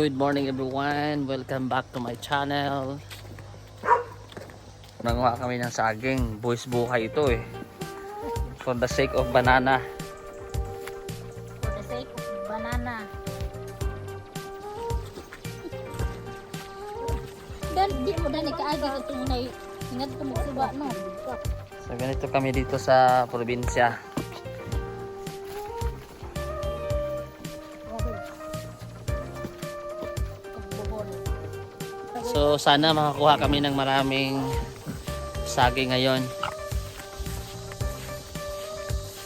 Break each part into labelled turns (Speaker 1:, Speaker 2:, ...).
Speaker 1: Good morning everyone, welcome back to my channel. Nanguha kami ng saging, buwis buhay ito eh. For the sake of banana.
Speaker 2: For the sake of banana. Dan di mo dan ikaagi ito na ingat ko magsuba no.
Speaker 1: So ganito kami dito sa probinsya. So sana makakuha kami ng maraming saging ngayon.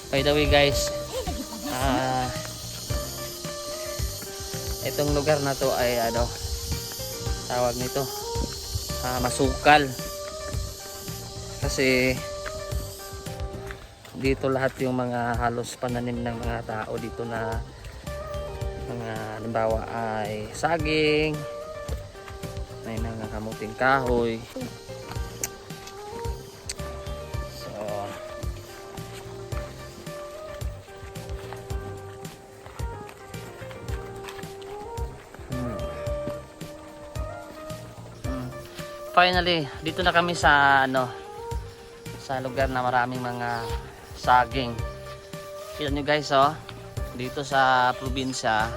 Speaker 1: By the way guys, itong lugar na to ay tawag nito masukal. Kasi dito lahat yung mga halos pananim ng mga tao dito na mga halimbawa ay saging, may mga kamuting kahoy. So finally dito na kami sa sa lugar na maraming mga saging. Kita nyo guys dito sa probinsya,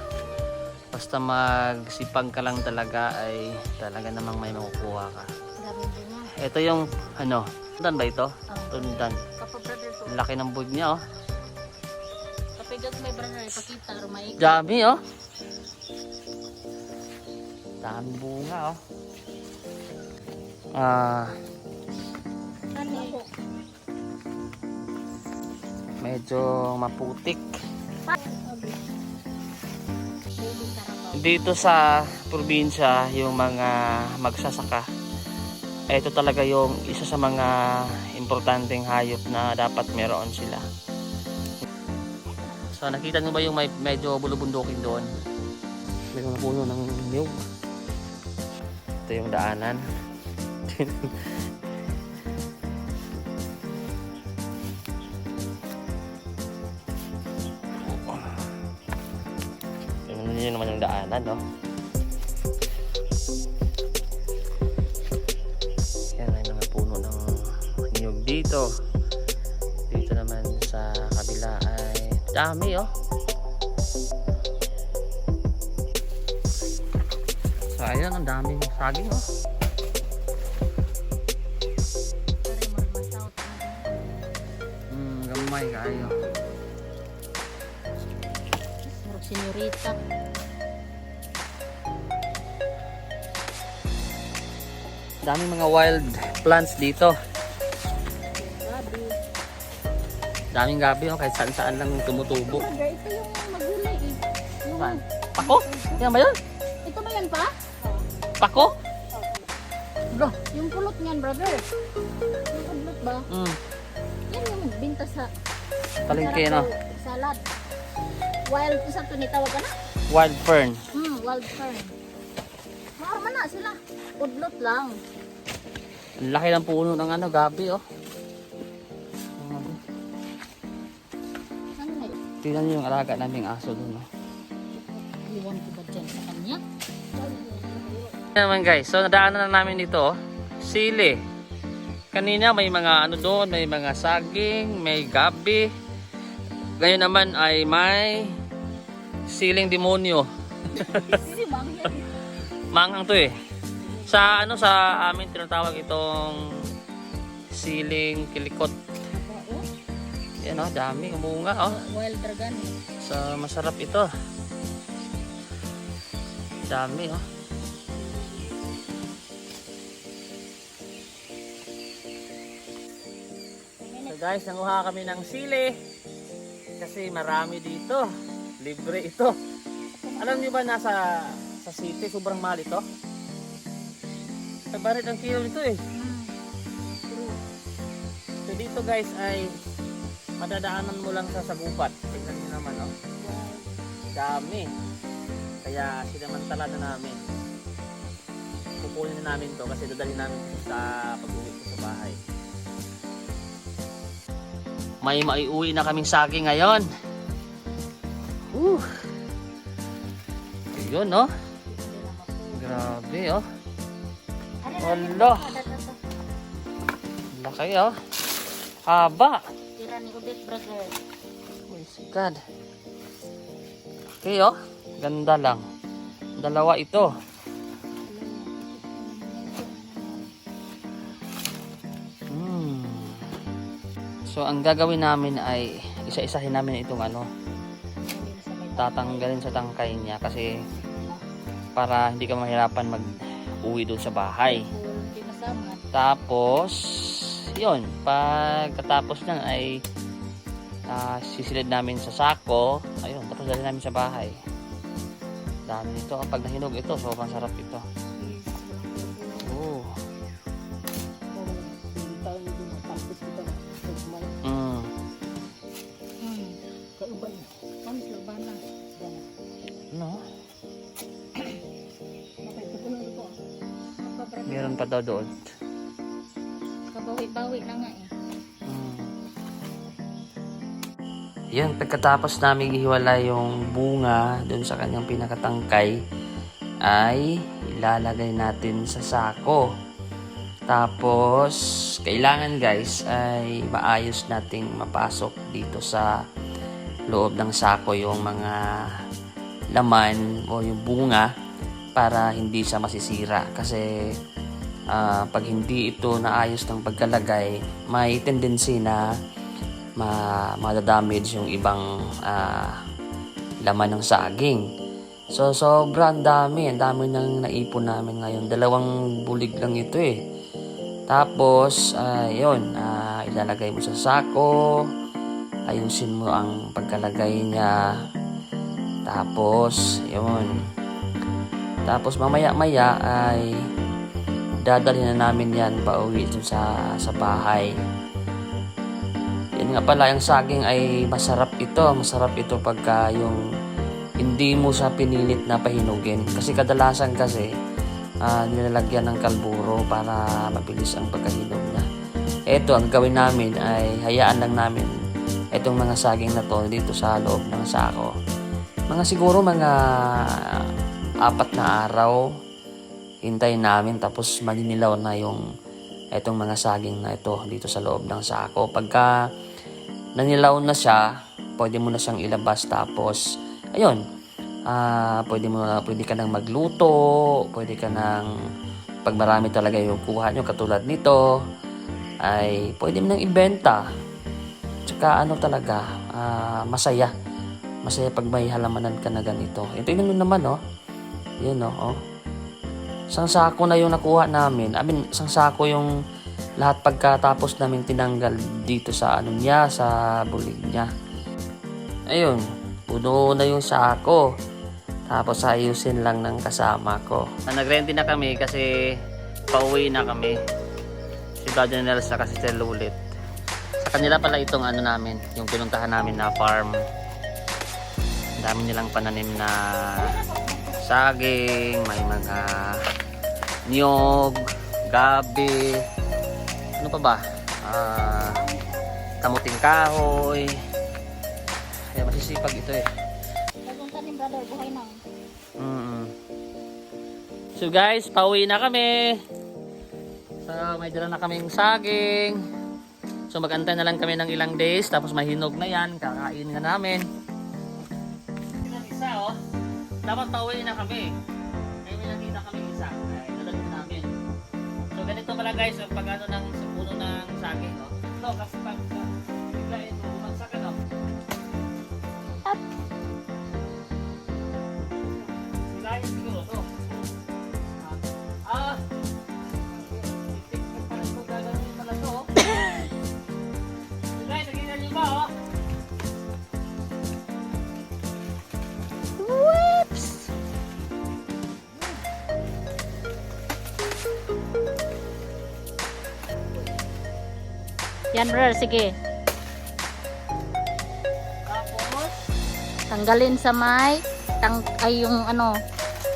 Speaker 1: basta magsipag ka lang talaga ay talaga namang may makukuha ka. Ito yung tundan ba ito? Tundan. Laki ng bud niya
Speaker 2: Kapigat may brother ipakita rumay.
Speaker 1: Dami dami bunga medyo maputik. Dito sa probinsya yung mga magsasaka, ito talaga yung isa sa mga importanteng hayop na dapat meron sila. So nakita nyo ba yung medyo bulubundukin doon? May mga puno ng niyog. Ito yung daanan. Yun naman yung daanan yan, may mga puno ng niyog dito. Dito naman sa kabila ay dami so ayan, ang daming saging gamay kayo.
Speaker 2: Senyorita.
Speaker 1: Daming mga wild plants dito. Daming gabi kahit saan saan lang tumutubo.
Speaker 2: Ito yung magulay
Speaker 1: Saan? Pako? Yan ba yun?
Speaker 2: Ito ba yan pa?
Speaker 1: Pako?
Speaker 2: Bro, yung pulot niyan brother. Yung pulot ba? Yan yung binta sa
Speaker 1: Palengke
Speaker 2: salad. Wild isa to ni tawag ka na?
Speaker 1: Wild fern.
Speaker 2: Wild fern. Maarma na sila. Udlot lang.
Speaker 1: Ang laki ng puno ng gabi Tingnan niyo yung alaga naming aso dun
Speaker 2: Iwan ko ba dyan sa kanya?
Speaker 1: Yan naman guys, so nadaanan na namin dito sili. Kanina may mga doon, may mga saging, may gabi. Ngayon naman ay may siling demonyo. Manghang to sa sa amin tinatawag itong siling kilikot. Yan dami bunga
Speaker 2: Wild dragon.
Speaker 1: So masarap ito. Dami So guys, nanguha kami ng sili kasi marami dito. Libre ito. Alam niyo ba sa city sobrang mahal ito? Barit ang kilo nito So dito guys ay madadaanan mo lang sa sagupat. Tingnan niyo naman dami. Kaya sinamantala na namin. Kukunin na namin to kasi dadalhin namin sa pag-uwi ko sa bahay. May maiuwi na kaming saging ngayon. Ayun Grabe oh.
Speaker 2: Ano,
Speaker 1: Wala. Laki oh. Haba.
Speaker 2: Tira ni Odette, brother.
Speaker 1: Oh my God. Okay oh. Ganda lang. Dalawa ito. So ang gagawin namin ay isa-isahin namin itong ano, tatanggalin sa tangkay niya kasi para hindi ka mahirapan mag-uwi doon sa bahay.
Speaker 2: Hindi masama.
Speaker 1: Tapos yun, pagkatapos nan ay sisilid namin sa sako. Ayun, tapos dali namin sa bahay. Dami nito. Pag nahinog ito, sobrang sarap ito. Oh. Mm. No? Meron pa daw doon.
Speaker 2: Kabawi-bawi na nga eh.
Speaker 1: Yan, pagkatapos namin ihiwala yung bunga doon sa kanyang pinakatangkay, ay ilalagay natin sa sako. Tapos, kailangan guys ay maayos nating mapasok dito sa loob ng sako yung mga laman o yung bunga para hindi siya masisira. Kasi pag hindi ito naayos ng pagkalagay, may tendency na madadamage yung ibang laman ng saging. So sobrang dami. Ang dami nang naipon namin ngayon. 2 bulig lang ito eh. Tapos yun, ilalagay mo sa sako. Ayusin mo ang pagkalagay niya. Tapos yun. Tapos mamaya-maya ay dadalhin na namin yan pauwi dun sa bahay. Yan nga pala, yung saging ay masarap ito. Masarap ito pagka yung hindi mo siya pinilit na pahinugin. Kasi kadalasan kasi nilalagyan ng kalburo para mabilis ang pagkahinog niya. Ito, ang gawin namin ay hayaan lang namin itong mga saging na to dito sa loob ng sako. Siguro mga 4 na araw hintayin namin, tapos maninilaw na yung itong mga saging na ito dito sa loob ng sako. Pagka nanilaw na siya, pwede mo na siyang ilabas. Tapos ayun, pwede ka nang magluto, pwede ka nang, pag marami talaga yung kuha nyo katulad nito, ay pwede mo nang ibenta. Tsaka ano talaga, masaya pag may halamanan ka na ganito. Ito yun naman oh. Yun oh. Isang sako na yung nakuha namin. Isang sako yung lahat pagkatapos namin tinanggal dito sa ano niya, sa bulig niya. Ayun, puno na yung sako. Tapos ayusin lang ng kasama ko. Nagrente na kami kasi pauwi na kami. Si Brother Nelsa kasi si Lulit. Sa kanila pala itong ano namin, yung pinuntahan namin na farm. Ang dami nilang pananim na saging, may mga niyog, gabi, ano pa ba? Kamuting kahoy. Ay, masisipag ito eh.
Speaker 2: Pagpunta ni brother, buhay na.
Speaker 1: So guys, pauwi na kami. So may dala na kaming saging. So mag-antay na lang kami ng ilang days, tapos mahinog na yan, kakain na namin. Isa oh, dapat pauwi na kami. Ngayon may nakita kami isa, ay dadalhin namin. So ganito pala guys, pag ano ng puno ng saging oh. No, kasi pag biglain mo, bumagsak ano. Biglain siguro to.
Speaker 2: Yan brother, sige.
Speaker 1: Tapos,
Speaker 2: Tanggalin sa may ay yung ano.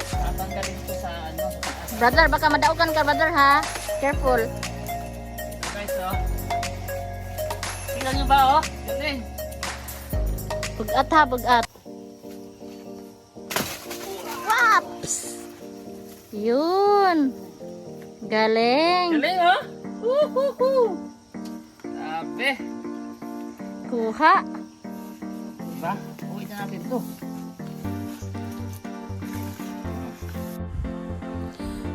Speaker 1: tatanggalin ko sa ano.
Speaker 2: Brother, baka madaukan ka brother ha. Careful.
Speaker 1: Ito guys oh. Tingnan nyo ba oh? Galing.
Speaker 2: Bugat ha, bugat. Waps! Yun. Galing.
Speaker 1: Galing, oh! Woohoo! Grabe!
Speaker 2: Kuha.
Speaker 1: Diba? Uwi na natin to.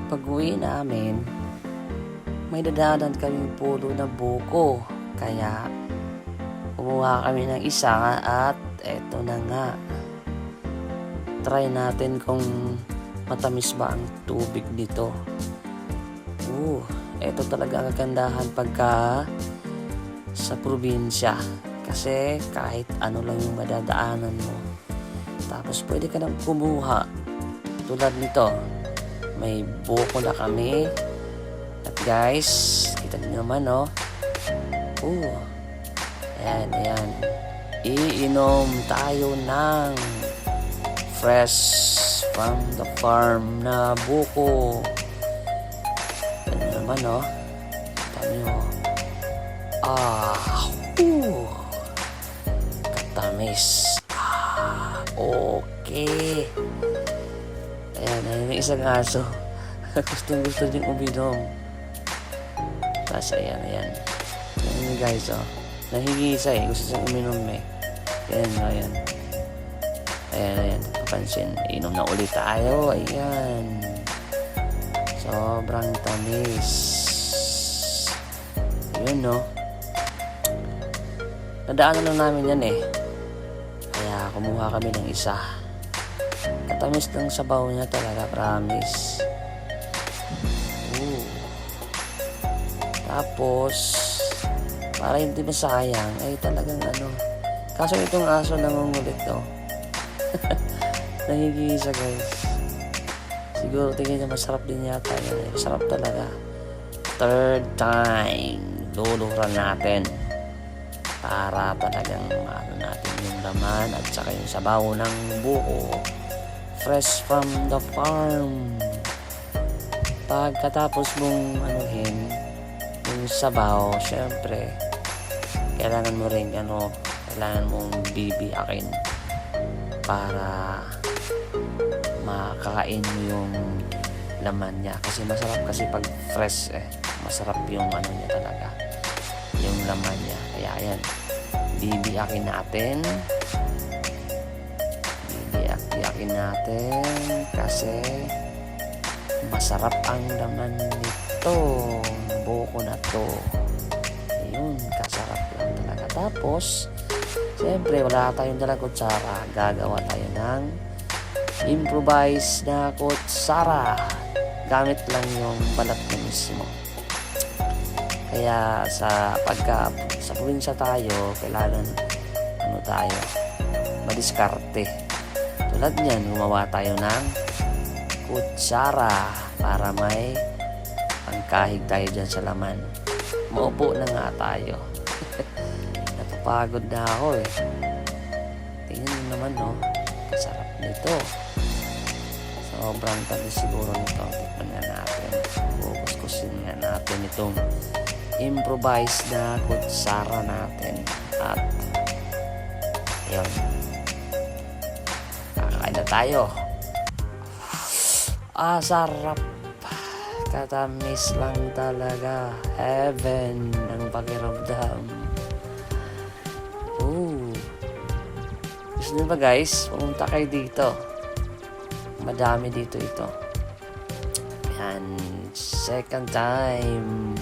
Speaker 1: Pag-uwi namin, may dadaanan kaming puno na buko. Kaya, kumuha kami ng isa at eto na nga. Try natin kung matamis ba ang tubig nito. Eto talaga ang kagandahan pagka sa probinsya. Kasi kahit ano lang yung madadaanan mo. Tapos pwede ka nang kumuha. Tulad nito. May buko na kami. At guys, kita niyo naman, oh. Ayan, ayan. Iinom tayo ng fresh from the farm na buko. Ano naman, oh. Kita niyo. Katamis. Okay. Ayan, ayun yung isang aso. Gusto niyang uminom. Tapos ayan, ayan. Ayan yung guys, oh. Nahingi isa eh. Gusto siyang uminom eh. Ayan, oh, ayan. Ayan, ayan. Kapansin. Inom na ulit tayo. Ayan. Sobrang tamis. Ayun, no. Nadaanan lang namin yan eh. Kaya kumuha kami ng isa. Katamis ng sabaw niya talaga, promise. Tapos, para hindi masayang, ay talagang ano. Kaso itong aso nangungulit, no. Nangigisa, guys. Siguro tingin niya masarap din yata yun. Masarap talaga. Third time, luluhuran natin. Para talagang ano natin yung laman at saka yung sabaw ng buko. Fresh from the farm. Pagkatapos mong anuhin yung sabaw, syempre kailangan mo rin kailangan mong bibiyakin para makakain mo yung laman niya. Kasi masarap kasi pag fresh eh. Masarap yung ano niya talaga. Yung laman niya. Kaya ayan. Bibiyakin natin. Bibiyakin natin. Kasi masarap ang laman nito. Buko na to. Ayun. Kasarap lang talaga. Tapos, siyempre wala tayong dalang kutsara. Gagawa tayo ng improvised na kutsara. Gamit lang yung balat na mismo. Kaya sa probinsya tayo, kailangan tayo madiskarte. Tulad niyan, gumawa tayo ng kutsara para may pangkahig tayo dyan sa laman. Maupo na nga tayo. Napapagod na ako eh. Tingnan nyo naman, no? Sarap nito. Sobrang tamis siguro nito. Tikman nga natin. Kukuskusin nga natin itong improvised na kutsara natin. At ayun. Kakain na tayo. Sarap. Katamis lang talaga. Heaven ang pakiramdam. Gusto nyo ba guys? Pumunta kayo dito. Madami dito ito. Yan. Second time.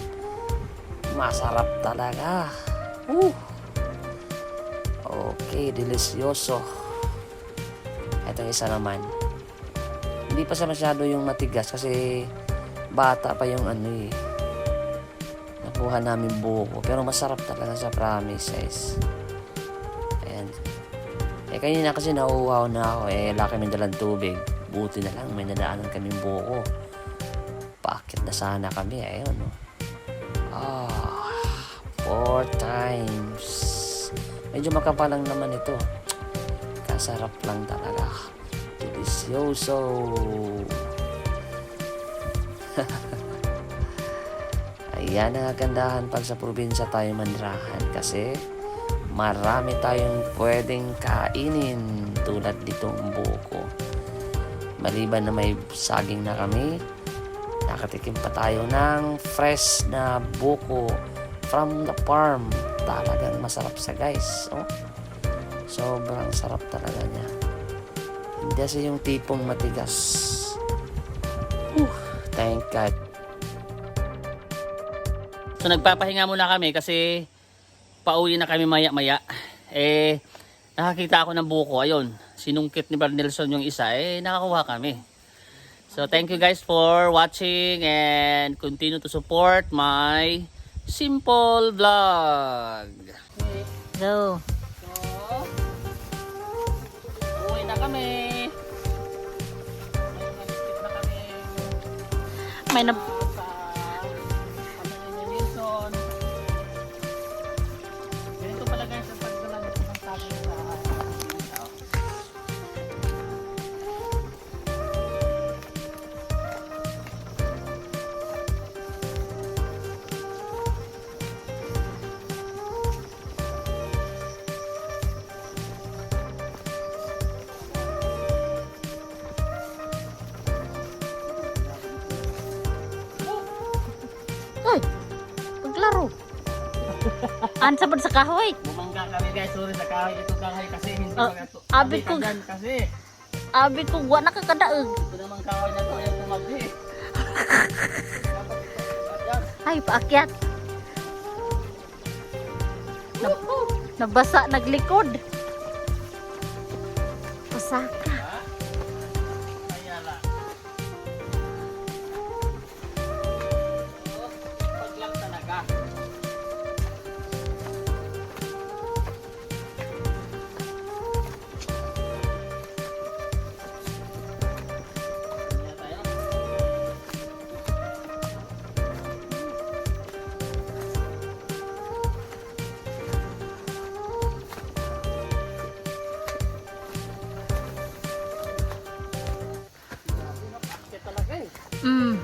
Speaker 1: Masarap talaga. Okay, delisyoso. Ito isa naman. Hindi pa siya masyado yung matigas kasi bata pa yung nakuha namin buko. Pero masarap talaga sa promise, guys. Ayan. Kanina kasi nauuhaw na ako. Wala kami dalang tubig. Buti na lang, may nadaanan kaming buko. Paakit na sana kami. Ayun, no? 4 times. Medyo makapal lang naman ito. Kasarap lang talaga. Delisyoso. Ayan ang kagandahan pag sa probinsya tayo manirahan. Kasi marami tayong pwedeng kainin tulad ditong buko. Maliban na may saging na kami, nakatikim pa tayo ng fresh na buko from the farm. Talagang masarap sa guys. Oh. Sobrang sarap talaga niya. Hindi kasi yung tipong matigas. Thank God. So nagpapahinga muna kami kasi pauwi na kami maya-maya. Nakakita ako ng buko. Ayun, sinungkit ni Brad Nelson yung isa. Nakakuha kami. So thank you guys for watching and continue to support my simple vlog.
Speaker 2: Go.
Speaker 1: Uwi na kami.
Speaker 2: May na...
Speaker 1: Sa pamilya ni Wilson. Ganito pala guys ang pagdala nito ng saging sa tao.
Speaker 2: Ay! Paglaro. Ansa ba sa kahoy?
Speaker 1: Bumangga kami guys, sorry sa kahoy. Ito kahoy kasi hindi magato.
Speaker 2: Abi ko-
Speaker 1: Kasi
Speaker 2: Abi ko, wa na kakadaog.
Speaker 1: ito namang kahoy na to ay tumagdi.
Speaker 2: Ay, paakyat. Nabasa, naglikod. Pasaka.
Speaker 1: Kaya lang. Paglang talaga. Kaya tayo. Kaya talaga eh.
Speaker 2: Mm.